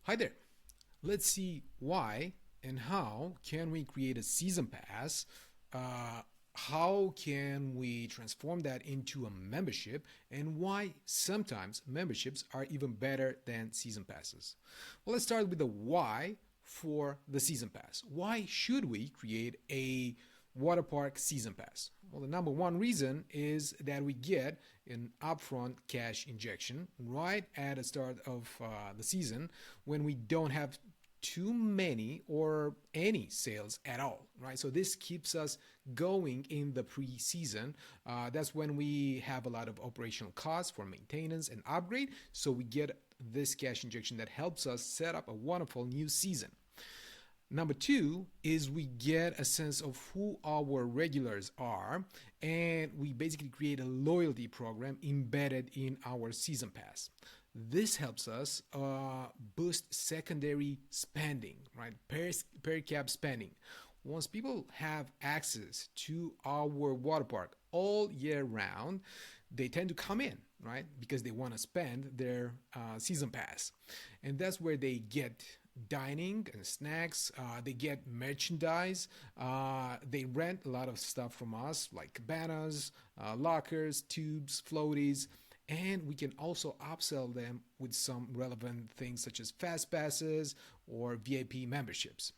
Hi there. Let's see why and how can we create a season pass. Uh, how can we transform that into a membership, and why sometimes memberships are even better than season passes. Well, let's start with the why for the season pass. Why should we create a water park season pass? Well, the number one reason is that we get an upfront cash injection right at the start of the season when we don't have too many or any sales at all, right? So this keeps us going in the pre-season. That's when we have a lot of operational costs for maintenance and upgrade. So we get this cash injection that helps us set up a wonderful new season. Number two is we get a sense of who our regulars are, and we basically create a loyalty program embedded in our season pass. This helps us boost secondary spending, right? Per cap spending. Once people have access to our water park all year round, they tend to come in, right? Because they want to spend their season pass. And that's where they get dining and snacks. They get merchandise. They rent a lot of stuff from us, like cabanas, lockers, tubes, floaties. And we can also upsell them with some relevant things such as fast passes or VIP memberships.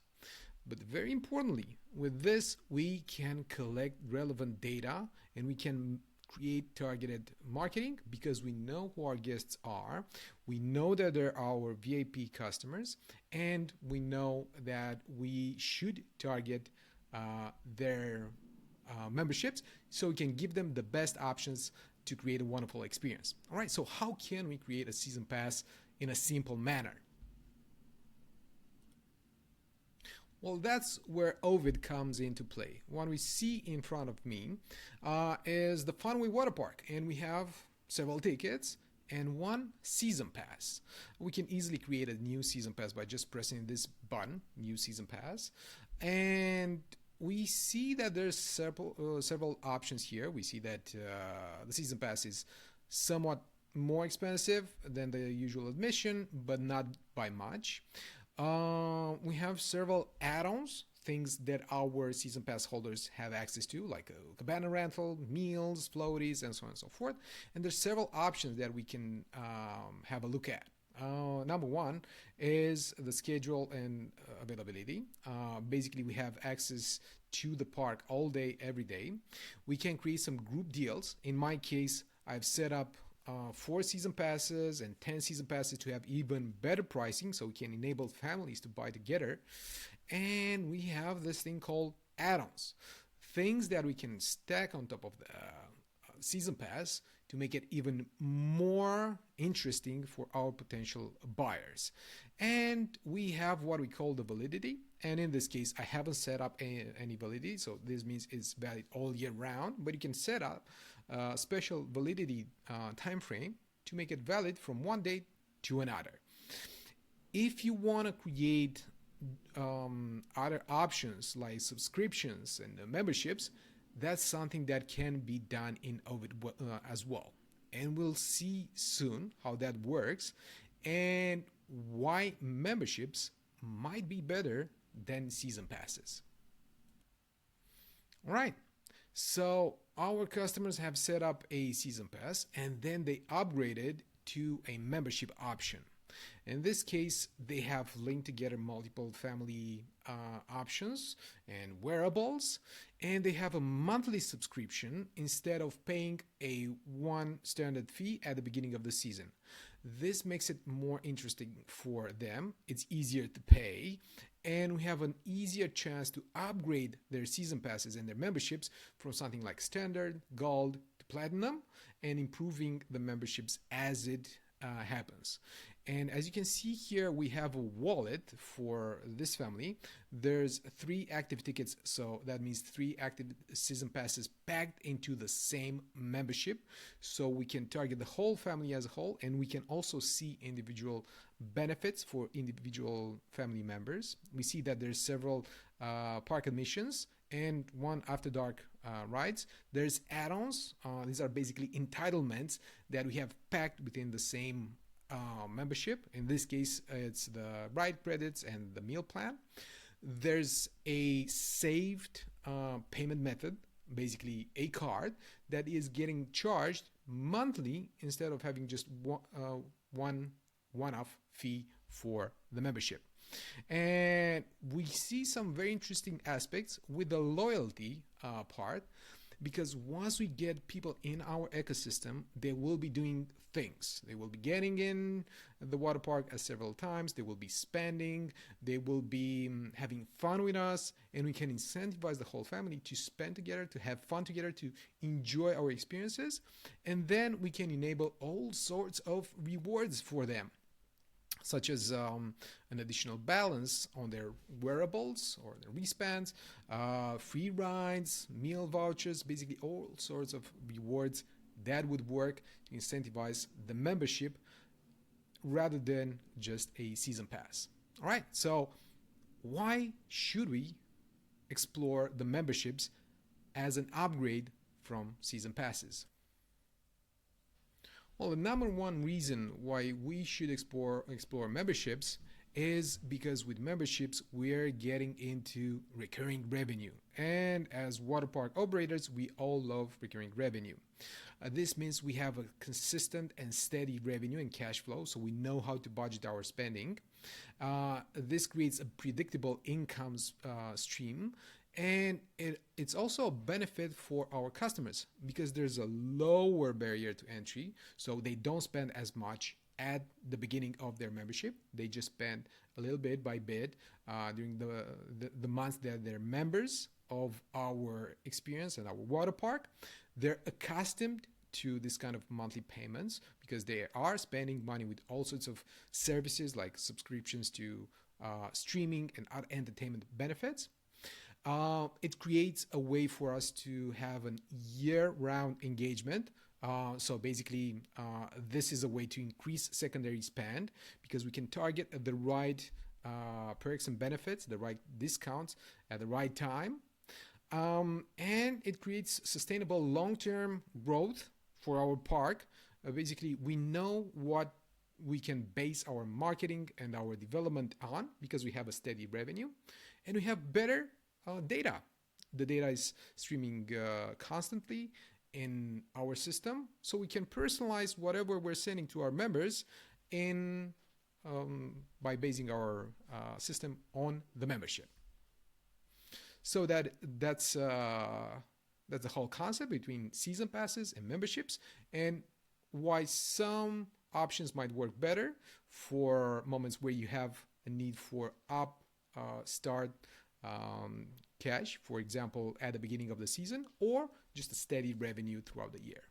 But very importantly, with this, we can collect relevant data and we can create targeted marketing because we know who our guests are, we know that they're our VIP customers, and we know that we should target their memberships so we can give them the best options to create a wonderful experience. All right, so how can we create a season pass in a simple manner? Well, that's where Ovid comes into play. What we see in front of me is the Funway Water Park, and we have several tickets and one season pass. We can easily create a new season pass by just pressing this button, new season pass, and we see that there's several options here. We see that the season pass is somewhat more expensive than the usual admission, but not by much. We have several add-ons, things that our season pass holders have access to, like a cabana rental, meals, floaties, and so on and so forth. And there's several options that we can have a look at. Number one is the schedule and availability. Basically, we have access to the park all day, every day. We can create some group deals. In my case, I've set up 4 season passes and 10 season passes to have even better pricing so we can enable families to buy together. And we have this thing called add-ons, things that we can stack on top of the season pass to make it even more interesting for our potential buyers. And we have what we call the validity. And in this case, I haven't set up any validity, so this means it's valid all year round, but you can set up a special validity time frame to make it valid from one date to another. If you want to create other options like subscriptions and memberships, that's something that can be done in Ovid as well. And we'll see soon how that works and why memberships might be better than season passes. All right. So our customers have set up a season pass and then they upgraded to a membership option. In this case, they have linked together multiple family options and wearables, and they have a monthly subscription instead of paying a one standard fee at the beginning of the season. This makes it more interesting for them. It's easier to pay, and we have an easier chance to upgrade their season passes and their memberships from something like standard, gold to platinum, and improving the memberships as it happens. And as you can see here, we have a wallet for this family. There's 3 active tickets, so that means 3 active season passes packed into the same membership. So we can target the whole family as a whole, and we can also see individual benefits for individual family members. We see that there's several park admissions and one after dark rides. There's add-ons. These are basically entitlements that we have packed within the same membership. In this case, it's the ride credits and the meal plan. There's a saved payment method, basically a card that is getting charged monthly instead of having just one-off fee for the membership. And we see some very interesting aspects with the loyalty part, because once we get people in our ecosystem, they will be doing things. They will be getting in the water park several times, they will be spending, they will be having fun with us, and we can incentivize the whole family to spend together, to have fun together, to enjoy our experiences. And then we can enable all sorts of rewards for them, such as an additional balance on their wearables or their wristbands, free rides, meal vouchers, basically all sorts of rewards that would work to incentivize the membership rather than just a season pass. All right, so why should we explore the memberships as an upgrade from season passes? Well, the number one reason why we should explore memberships is because with memberships, we're getting into recurring revenue. And as water park operators, we all love recurring revenue. This means we have a consistent and steady revenue and cash flow, so we know how to budget our spending. This creates a predictable income stream, and it's also a benefit for our customers because there's a lower barrier to entry, so they don't spend as much at the beginning of their membership. They just spend a little bit by bit during the months that they're members of our experience and our water park. They're accustomed to this kind of monthly payments because they are spending money with all sorts of services like subscriptions to streaming and other entertainment benefits. It creates a way for us to have an year-round engagement. So basically, this is a way to increase secondary spend because we can target the right perks and benefits, the right discounts at the right time. And it creates sustainable long-term growth for our park. Basically, we know what we can base our marketing and our development on because we have a steady revenue and we have better data. The data is streaming constantly in our system, so we can personalize whatever we're sending to our members in by basing our system on the membership. So that's the whole concept between season passes and memberships, and why some options might work better for moments where you have a need for start cash, for example, at the beginning of the season, or just a steady revenue throughout the year.